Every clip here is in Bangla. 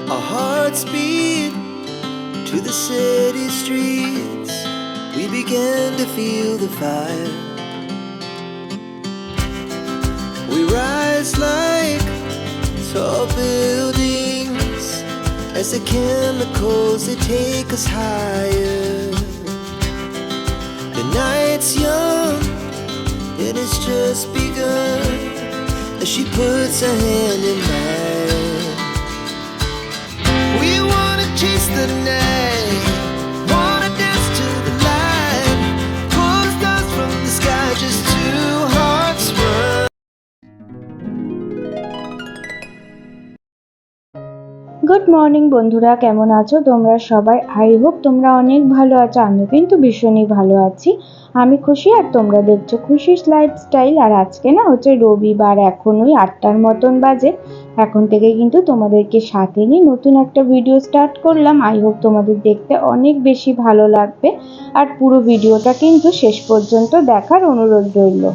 Our hearts beat to the city streets. We began to feel the fire. We rise like tall buildings as the chemicals, they take us higher. The night's young and it's just begun as she puts her hand in mine. We wanna chase the night, wanna dance to the light, pull stars from the sky, just two hearts run. Good morning বন্ধুরা, কেমন আছো তোমরা সবাই? আই হোপ তোমরা অনেক ভালো আছো। আমি কিন্তু ভীষণই ভালো আছি। আমি খুশি আর তোমরা দেখছো খুশিস লাইফস্টাইল। আর আজকে না হচ্ছে রবিবার, এখন ওই 8টার মতন বাজে। এখন থেকে কিন্তু তোমাদেরকে সাথে নিয়ে নতুন একটা ভিডিও স্টার্ট করলাম। আই হোপ তোমাদের দেখতে অনেক বেশি ভালো লাগবে আর পুরো ভিডিওটা কিন্তু শেষ পর্যন্ত দেখার অনুরোধ রইল।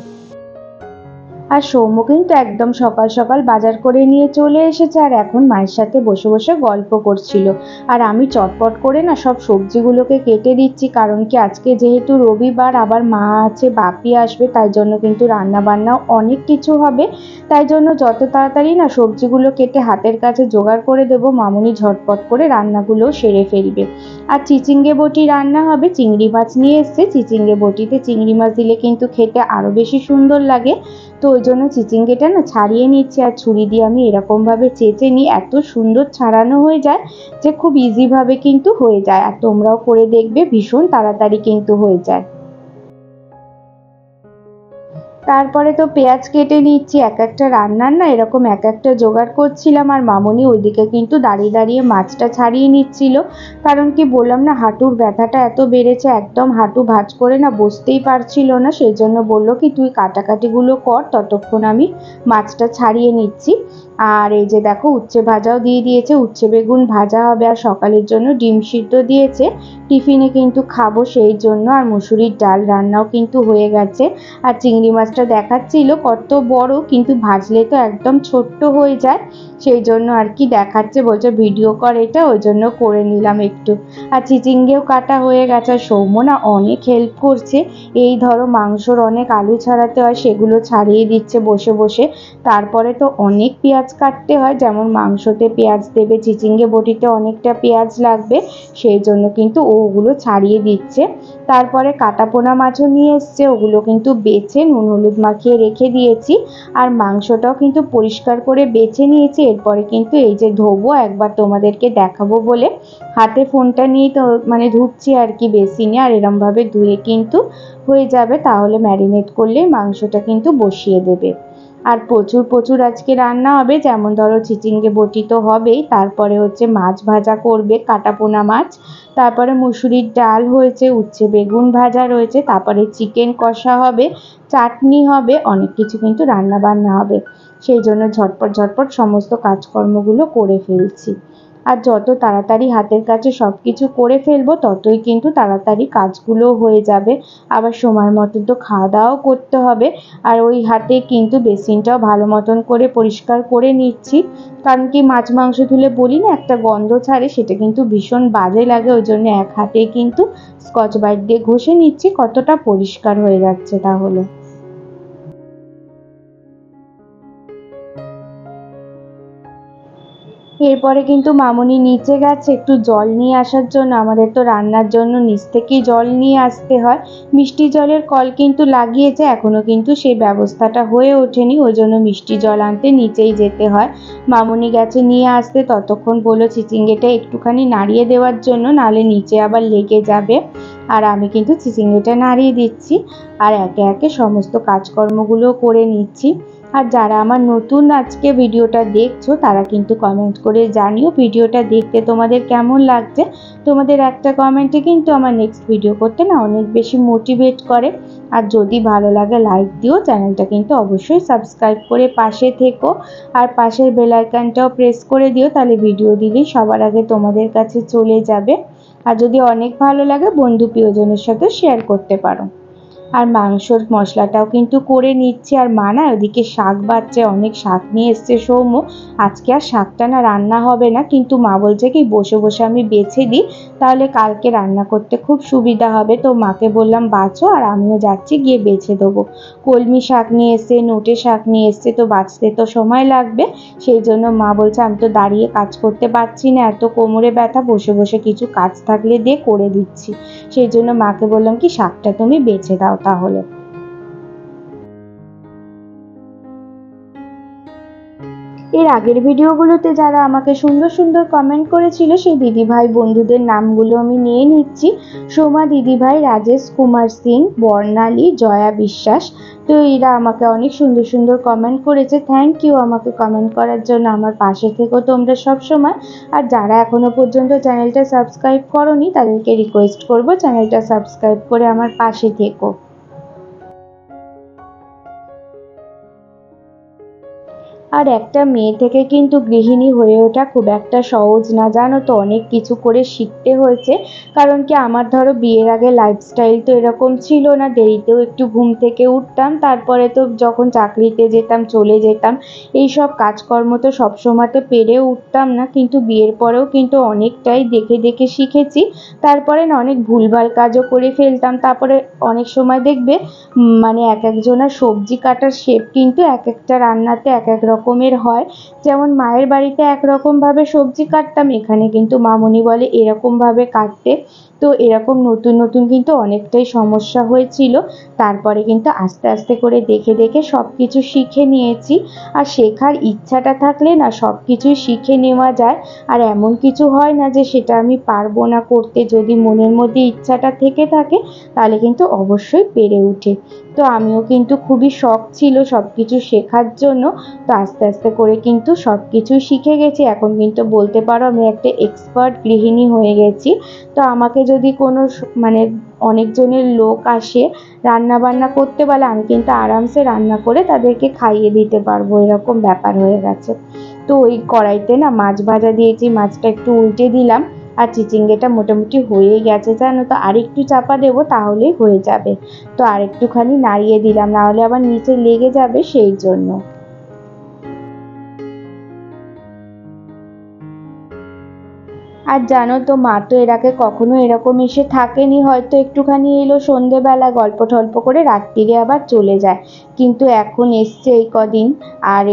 আর সৌম্য কিন্তু একদম সকাল সকাল বাজার করে নিয়ে চলে এসেছে আর এখন মায়ের সাথে বসে বসে গল্প করছিল। আর আমি চটপট করে না সব সবজিগুলোকে কেটে দিচ্ছি, কারণ কি আজকে যেহেতু রবিবার, আবার মা আছে, বাপি আসবে, তাই জন্য কিন্তু রান্না বান্নাও অনেক কিছু হবে। তাই জন্য যত তাড়াতাড়ি না সবজিগুলো কেটে হাতের কাছে জোগাড় করে দেবো, মামুনি ঝটপট করে রান্নাগুলোও সেরে ফেলবে। আর চিচিঙ্গে বটি রান্না হবে। চিংড়ি মাছ নিয়ে এসছে, চিচিঙ্গে বটিতে চিংড়ি মাছ দিলে কিন্তু খেতে আরও বেশি সুন্দর লাগে। তো ওই জন্য চিচিঙ্গেটা না ছাড়িয়ে নিচ্ছি আর ছুরি দিয়ে আমি এরকমভাবে চেঁচে নিই, এত সুন্দর ছাড়ানো হয়ে যায় যে খুব ইজিভাবে কিন্তু হয়ে যায়। আর তোমরাও করে দেখবে, ভীষণ তাড়াতাড়ি কিন্তু হয়ে যায়। তারপরে তো পেঁয়াজ কেটে নিচ্ছি, এক একটা রান্নার না এরকম এক একটা জোগাড় করছিলাম। আর মামনি ওইদিকে কিন্তু দাঁড়িয়ে দাঁড়িয়ে মাছটা ছাড়িয়ে নিচ্ছিল, কারণ কি বললাম না, হাঁটুর ব্যথাটা এত বেড়েছে, একদম হাঁটু ভাঁজ করে না বসতেই পারছিল না। সেই জন্য বললো কি তুই কাটাকাটিগুলো কর, ততক্ষণ আমি মাছটা ছাড়িয়ে নিচ্ছি। আর এই যে দেখো উচ্ছে ভাজাও দিয়ে দিয়েছে, উচ্ছে বেগুন ভাজা হবে। আর সকালের জন্য ডিম সিদ্ধ দিয়েছে, টিফিনে কিন্তু খাবো সেই জন্য। আর মুসুরির ডাল রান্নাও কিন্তু হয়ে গেছে। আর চিংড়ি মাছটা দেখাচ্ছিল কত বড়, কিন্তু ভাজলে তো একদম ছোট্ট হয়ে যায়, সেই জন্য আর কি দেখাচ্ছে, বলছে ভিডিও কর এটা, ওই জন্য করে নিলাম একটু। আর চিচিঙ্গেও কাটা হয়ে গেছে। আর সৌম্য না অনেক হেল্প করছে, এই ধরো মাংসর অনেক আলু ছাড়াতে হয়, সেগুলো ছাড়িয়ে দিচ্ছে বসে বসে। তারপরে তো অনেক পেঁয়াজ কাটতে হয়, যেমন মাংসতে পেঁয়াজ দেবে, চিচিঙ্গে বটিতে অনেকটা পেঁয়াজ লাগবে, সেই জন্য কিন্তু ওগুলো ছাড়িয়ে দিচ্ছে। তারপরে কাটাপোনা মাছও নিয়ে এসছে, ওগুলো কিন্তু বেছে নুন হলুদ মাখিয়ে রেখে দিয়েছি। আর মাংসটাও কিন্তু পরিষ্কার করে বেছে নিয়েছি। এরপরে কিন্তু এই যে ধোবো, একবার তোমাদেরকে দেখাবো বলে হাতে ফোনটা নিয়ে তো মানে ধুচ্ছি আর কি বেসিনে। আর এরমভাবে ধুয়ে কিন্তু হয়ে যাবে, তাহলে ম্যারিনেট করলে মাংসটা কিন্তু বসিয়ে দেবে। আর প্রচুর প্রচুর আজকে রান্না হবে, যেমন ধরো চিচিঙ্গে বটি তো হবেই, তারপরে হচ্ছে মাছ ভাজা করবে, কাটাপোনা মাছ, তারপরে মুসুরির ডাল হয়েছে, উচ্ছে বেগুন ভাজা রয়েছে, তারপরে চিকেন কষা হবে, চাটনি হবে, অনেক কিছু কিন্তু রান্না বান্না হবে। সেই জন্য ঝটপট ঝটপট সমস্ত কাজকর্মগুলো করে ফেলছি। আর যত তাড়াতাড়ি হাতের কাছে সব কিছু করে ফেলবো, ততই কিন্তু তাড়াতাড়ি কাজগুলো হয়ে যাবে। আবার সময় মতো তো খাওয়া দাওয়াও করতে হবে। আর ওই হাতে কিন্তু বেসিনটাও ভালো মতন করে পরিষ্কার করে নিচ্ছি, কারণ কি মাছ মাংস ধুলে বলি না একটা গন্ধ ছাড়ে, সেটা কিন্তু ভীষণ বাজে লাগে। ওই জন্য এক হাতে কিন্তু স্কচ ব্রাইট দিয়ে ঘষে নিচ্ছি, কতটা পরিষ্কার হয়ে যাচ্ছে তাহলে। এরপরে কিন্তু মামনি নিচে গেছে একটু জল নিয়ে আসার জন্য। আমাদের তো রান্নার জন্য নিচ থেকেই জল নিয়ে আসতে হয়। মিষ্টি জলের কল কিন্তু লাগিয়েছে, এখনো কিন্তু সেই ব্যবস্থাটা হয়ে ওঠেনি, ওই জন্য মিষ্টি জল আনতে নিচেই যেতে হয়। মামনি গেছে নিয়ে আসতে, ততক্ষণ বললো চিচিঙ্গেটা একটুখানি নাড়িয়ে দেওয়ার জন্য, নাহলে নিচে আবার লেগে যাবে। আর আমি কিন্তু চিচিঙ্গেটা নাড়িয়ে দিচ্ছি আর একে একে সমস্ত কাজকর্মগুলো করে নিচ্ছি। আর যারা আমার নতুন আজকে ভিডিওটা দেখছো, তারা কিন্তু কমেন্ট করে জানিও ভিডিওটা দেখতে তোমাদের কেমন লাগছে। তোমাদের একটা কমেন্টে কিন্তু আমার নেক্সট ভিডিও করতে না অনেক বেশি মোটিভেট করে। আর যদি ভালো লাগে লাইক দিও, চ্যানেলটা কিন্তু অবশ্যই সাবস্ক্রাইব করে পাশে থেকো। আর পাশের বেল আইকনটাও প্রেস করে দিও, তাহলে ভিডিও দিলেই সবার আগে তোমাদের কাছে চলে যাবে। আর যদি অনেক ভালো লাগে, বন্ধু প্রিয়জনের সাথে শেয়ার করতে পারো। আর মাংসর মশলাটাও কিন্তু করে নিচ্ছি। আর মা না ওদিকে শাক বাচ্ছে, অনেক শাক নিয়ে এসছে সৌম্য। আজকে আর শাকটা না রান্না হবে না, কিন্তু মা বলছে কি বসে বসে আমি বেছে দিই, তাহলে কালকে রান্না করতে খুব সুবিধা হবে। তো মাকে বললাম বাছো, আর আমিও যাচ্ছি গিয়ে বেছে দেবো। কলমি শাক নিয়ে এসছে, নোটে শাক নিয়ে এসছে, তো বাছতে তো সময় লাগবে। সেই জন্য মা বলছে আমি তো দাঁড়িয়ে কাজ করতে পারছি না, এত কোমরে ব্যথা, বসে বসে কিছু কাজ থাকলে দিয়ে করে দিচ্ছি। সেই জন্য মাকে বললাম কি শাকটা তুমি বেছে দাও তাহলে। এর আগের ভিডিওগুলোতে যারা আমাকে সুন্দর সুন্দর কমেন্ট করেছিল সেই দিদিভাই বন্ধুদের নামগুলো আমি নিয়ে নিচ্ছি। সোমা দিদিভাই, রাজেশ কুমার সিং, বর্ণালী, জয়া বিশ্বাস। তো এরা আমাকে অনেক সুন্দর সুন্দর কমেন্ট করেছে। থ্যাংক ইউ আমাকে কমেন্ট করার জন্য, আমার পাশে থেকো তোমরা সব সময়। আর যারা এখনো পর্যন্ত চ্যানেলটা সাবস্ক্রাইব করোনি তাদেরকে রিকোয়েস্ট করব চ্যানেলটা সাবস্ক্রাইব করে আমার পাশে থেকো। আর একটা মেয়ে থেকে কিন্তু গৃহিণী হয়ে ওঠা খুব একটা সহজ না, জানো তো, অনেক কিছু করে শিখতে হয়েছে। কারণ কি আমার ধরো বিয়ের আগে লাইফস্টাইল তো এরকম ছিল না, দেরিতেও একটু ঘুম থেকে উঠতাম, তারপরে তো যখন চাকরিতে যেতাম চলে যেতাম, এই সব কাজকর্ম তো সবসময়তে পেরেও উঠতাম না। কিন্তু বিয়ের পরেও কিন্তু অনেকটাই দেখে দেখে শিখেছি। তারপরে না অনেক ভুলভাল কাজও করে ফেলতাম। তারপরে অনেক সময় দেখবে মানে এক একজনের সবজি কাটার শেপ কিন্তু এক একটা রান্নাতে এক এক রকমের হয়। যেমন মায়ের বাড়িতে একরকমভাবে সবজি কাটতাম, এখানে কিন্তু মামুনি বলে এরকমভাবে কাটতে। তো এরকম নতুন নতুন কিন্তু অনেকটাই সমস্যা হয়েছিল। তারপরে কিন্তু আস্তে আস্তে করে দেখে দেখে সব কিছু শিখে নিয়েছি। আর শেখার ইচ্ছাটা থাকলে না সব কিছুই শিখে নেওয়া যায়। আর এমন কিছু হয় না যে সেটা আমি পারবো না করতে, যদি মনের মধ্যে ইচ্ছাটা থেকে থাকে তাহলে কিন্তু অবশ্যই পেরে ওঠে। তো আমিও কিন্তু খুবই শখ ছিল সব কিছু শেখার জন্য। তো আস্তে আস্তে করে কিন্তু সব কিছুই শিখে গেছি। এখন কিন্তু বলতে পারো আমি একটা এক্সপার্ট গৃহিণী হয়ে গেছি। তো আমাকে যদি কোনো মানে অনেকজনের লোক আসে রান্না বান্না করতে বলে, আমি কিন্তু আরামসে রান্না করে তাদেরকে খাইয়ে দিতে পারবো, এরকম ব্যাপার হয়ে গেছে। তো ওই কড়াইতে না মাছ ভাজা দিয়েছি, মাছটা একটু উল্টে দিলাম। আর চিচিঙ্গেটা মোটামুটি হয়েই গেছে জানো তো, আর একটু চাপা দেবো তাহলেই হয়ে যাবে। তো আর একটুখানি নাড়িয়ে দিলাম, নাহলে আবার নিচে লেগে যাবে, সেই জন্য। আর জানো তো মা তো এর আগে কখনো এরকম এসে থাকেনি, হয়তো একটুখানি এলো সন্ধেবেলা গল্প টল্প করে রাত্রিরে আবার চলে যায়। কিন্তু এখন এসছে এই কদিন। আর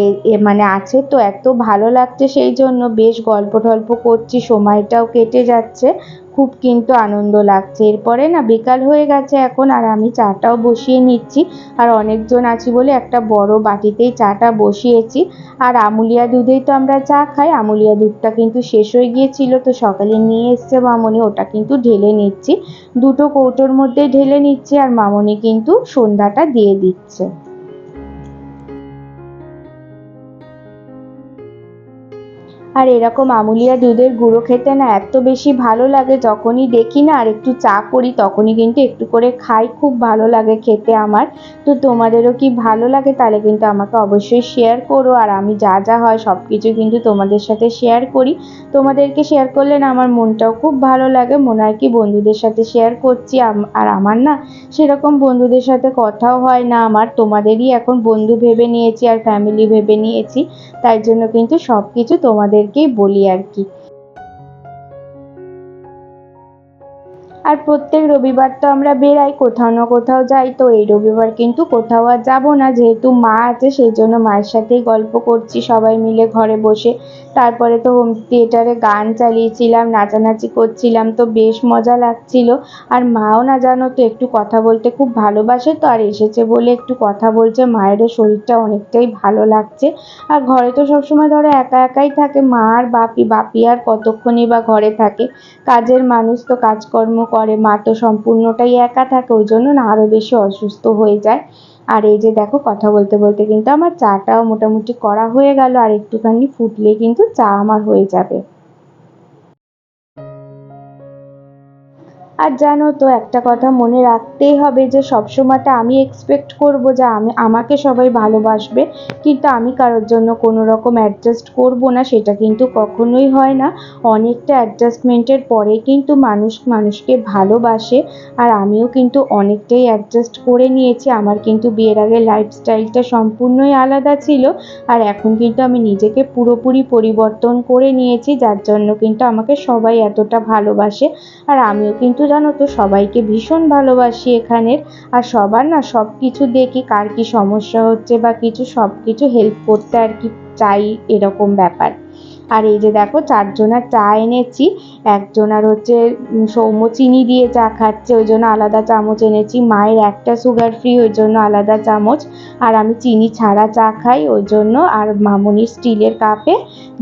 মানে আছে তো, এত ভালো লাগছে, সেই জন্য বেশ গল্প টল্প করছি, সময়টাও কেটে যাচ্ছে। খুব কিন্তু আনন্দ লাগছে। এরপরে না বিকাল হয়ে গেছে এখন, আর আমি চাটাও বসিয়ে নিচ্ছি। আর অনেকজন আছি বলে একটা বড় বাটিতেই চাটা বসিয়েছি। আর আমুলিয়া দুধেই তো আমরা চা খাই, আমুলিয়া দুধটা কিন্তু শেষ হয়ে গিয়েছিল, তো সকালে নিয়ে এসছে মামনি, ওটা কিন্তু ঢেলে নিচ্ছি। দুটো কৌটোর মধ্যে ঢেলে নিচ্ছি, আর মামনি কিন্তু সন্ধ্যাটা দিয়ে দিচ্ছে। আর এরকম আমুলিয়া দুধের গুঁড়ো খেতে না এত বেশি ভালো লাগে, যখনই দেখি না আর একটু চা করি তখনই কিন্তু একটু করে খাই, খুব ভালো লাগে খেতে আমার। তো তোমাদেরও কি ভালো লাগে তাহলে কিন্তু আমাকে অবশ্যই শেয়ার করো। আর আমি যা যা হয় সব কিছু কিন্তু তোমাদের সাথে শেয়ার করি। তোমাদেরকে শেয়ার করলে না আমার মনটাও খুব ভালো লাগে, মনে হয় কি বন্ধুদের সাথে শেয়ার করছি। আর আমার না সেরকম বন্ধুদের সাথে কথাও হয় না, আমার তোমাদেরই এখন বন্ধু ভেবে নিয়েছি আর ফ্যামিলি ভেবে নিয়েছি। তাই জন্য কিন্তু সব কিছু তোমাদেরকেই বলি আর কি। আর প্রত্যেক রবিবার তো আমরা বেরাই, কোথাও না কোথাও যাই। তো এই রবিবার কিন্তু কোথাও আর যাবো না, যেহেতু মা আছে সেই জন্য মায়ের সাথেই গল্প করছি সবাই মিলে ঘরে বসে। তারপরে তো হোম থিয়েটারে গান চালিয়েছিলাম, নাচানাচি করছিলাম, তো বেশ মজা লাগছিল। আর মাও না জানো তো একটু কথা বলতে খুব ভালোবাসে, তো আর এসেছে বলে একটু কথা বলছে, মায়েরও শরীরটা অনেকটাই ভালো লাগছে। আর ঘরে তো সবসময় ধরো একা একাই থাকে মা আর বাপি, বাপি আর কতক্ষণই বা ঘরে থাকে, কাজের মানুষ তো কাজকর্ম করে, মা তো সম্পূর্ণটাই একা থাকে, ওই জন্য না আরো বেশি অসুস্থ হয়ে যায়। আর এই যে দেখো কথা বলতে বলতে কিন্তু আমার চাটাও মোটামুটি করা হয়ে গেল, আর একটুখানি ফুটলে কিন্তু চা আমার হয়ে যাবে। আর জানো তো একটা কথা মনে রাখতেই হবে যে সবসময়টা আমি এক্সপেক্ট করব যে আমাকে সবাই ভালোবাসবে, কিন্তু আমি কারোর জন্য কোনো রকম অ্যাডজাস্ট করব না, সেটা কিন্তু কখনোই হয় না। অনেকটা অ্যাডজাস্টমেন্টের পরে কিন্তু মানুষ মানুষকে ভালোবাসে। আর আমিও কিন্তু অনেকটাই অ্যাডজাস্ট করে নিয়েছি। আমার কিন্তু বিয়ের আগে লাইফস্টাইলটা সম্পূর্ণই আলাদা ছিল, আর এখন কিন্তু আমি নিজেকে পুরোপুরি পরিবর্তন করে নিয়েছি, যার জন্য কিন্তু আমাকে সবাই এতটা ভালোবাসে। আর আমিও কিন্তু জানো তো সবাইকে ভীষণ ভালোবাসি এখানের। আর সবার না সব কিছু দেখি, কার কি সমস্যা হচ্ছে বা কিছু, সব কিছু হেল্প করতে আর কি চাই, এরকম ব্যাপার। আর এই যে দেখো 4 জনার চা এনেছি। একজনার হচ্ছে সৌম্য চিনি দিয়ে চা খাচ্ছে, ওই জন্য আলাদা চামচ এনেছি। মায়ের একটা সুগার ফ্রি, ওই জন্য আলাদা চামচ। আর আমি চিনি ছাড়া চা খাই ওই জন্য। আর মামনির স্টিলের কাপে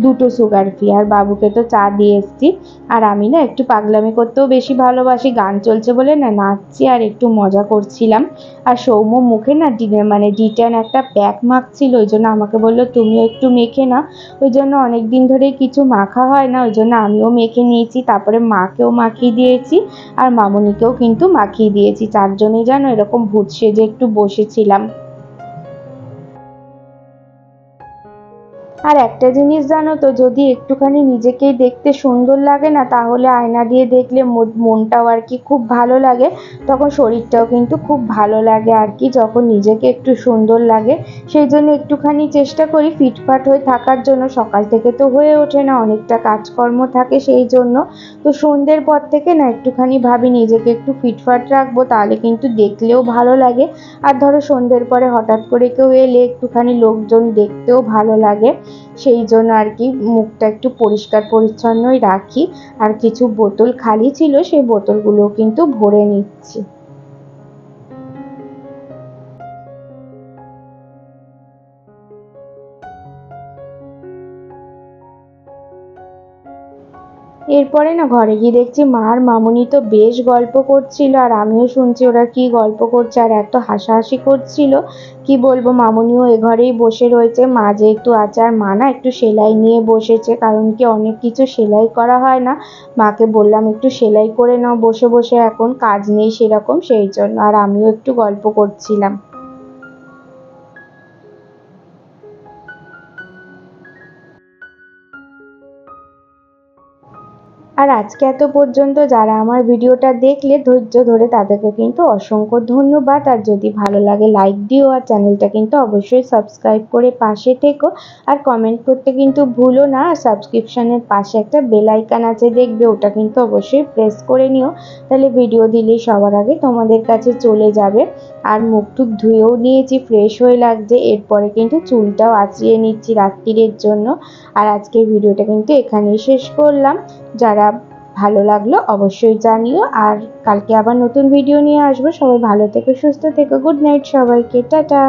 2টো সুগার ফ্রি। আর বাবুকে তো চা দিয়ে এসছি। আর আমি না একটু পাগলামি করতেও বেশি ভালোবাসি, গান চলছে বলে না নাচছি আর একটু মজা করছিলাম। আর সৌম্য মুখে না মানে ডিটান একটা প্যাক মাখছিল, ওই জন্য আমাকে বললো তুমিও একটু মেখে না। ওই জন্য অনেক দিন ধরে কিছু মাখা হয় না, ওই জন্য আমিও মেখে নিয়েছি। তারপরে মাকেও মাখিয়ে দিয়েছি, আর মামনিকেও কিন্তু মাখিয়ে দিয়েছি। 4 জনেই জানো এরকম ভূত সেজে একটু বসেছিলাম। আর একটা জিনিস জানো তো, যদি একটুখানি নিজেকেই দেখতে সুন্দর লাগে না, তাহলে আয়না দিয়ে দেখলে মনটাও আর কি খুব ভালো লাগে। তখন শরীরটাও কিন্তু খুব ভালো লাগে আর কি, যখন নিজেকে একটু সুন্দর লাগে। সেই জন্য একটুখানি চেষ্টা করি ফিটফাট হয়ে থাকার জন্য। সকাল থেকে তো হয়ে ওঠে না, অনেকটা কাজকর্ম থাকে, সেই জন্য তো সন্ধ্যের পর থেকে না একটুখানি ভাবি নিজেকে একটু ফিটফাট রাখবো, তাহলে কিন্তু দেখলেও ভালো লাগে। আর ধরো সন্ধ্যের পরে হঠাৎ করে কেউ এলে একটুখানি লোকজন দেখতেও ভালো লাগে। সেই জন্য আর কি মুখটা একটু পরিষ্কার পরিচ্ছন্নই রাখি। আর কিছু বোতল খালি ছিল, সেই বোতলগুলো কিন্তু ভরে নিচ্ছি। এরপরে না ঘরে গিয়ে দেখছি মা আর মামুনি তো বেশ গল্প করছিল, আর আমিও শুনছি ওরা কি গল্প করছে, আর এত হাসাহাসি করছিল কি বলবো। মামুনিও এ ঘরেই বসে রয়েছে, মা যেহেতু আছে। আর মা না একটু সেলাই নিয়ে বসেছে, কারণ কি অনেক কিছু সেলাই করা হয় না। মাকে বললাম একটু সেলাই করে নাও বসে বসে, এখন কাজ নেই সেরকম, সেই জন্য। আর আমিও একটু গল্প করছিলাম। আর আজকে এত পর্যন্ত যারা আমার ভিডিওটা দেখলে ধৈর্য ধরে, তাদেরকে কিন্তু অসংখ্য ধন্যবাদ। আর যদি ভালো লাগে লাইক দিও, আর চ্যানেলটা কিন্তু অবশ্যই সাবস্ক্রাইব করে পাশে থেকো। আর কমেন্ট করতে কিন্তু ভুলো না। আর সাবস্ক্রিপশনের পাশে একটা বেল আইকন আছে দেখবে, ওটা কিন্তু অবশ্যই প্রেস করে নিও, তাহলে ভিডিও দিলেই সবার আগে তোমাদের কাছে চলে যাবে। আর মুখ টুক ধুয়েও নিয়েছি, ফ্রেশ হয়ে লাগছে। এরপরে কিন্তু চুলটাও আঁচড়িয়ে নিচ্ছি রাত্রিরের জন্য। আর আজকের ভিডিওটা কিন্তু এখানেই শেষ করলাম। যারা ভালো লাগলো অবশ্যই জানিও। আর কালকে আবার নতুন ভিডিও নিয়ে আসবো। সবাই ভালো থেকো, সুস্থ থেকো। গুড নাইট সবাইকে, টাটা।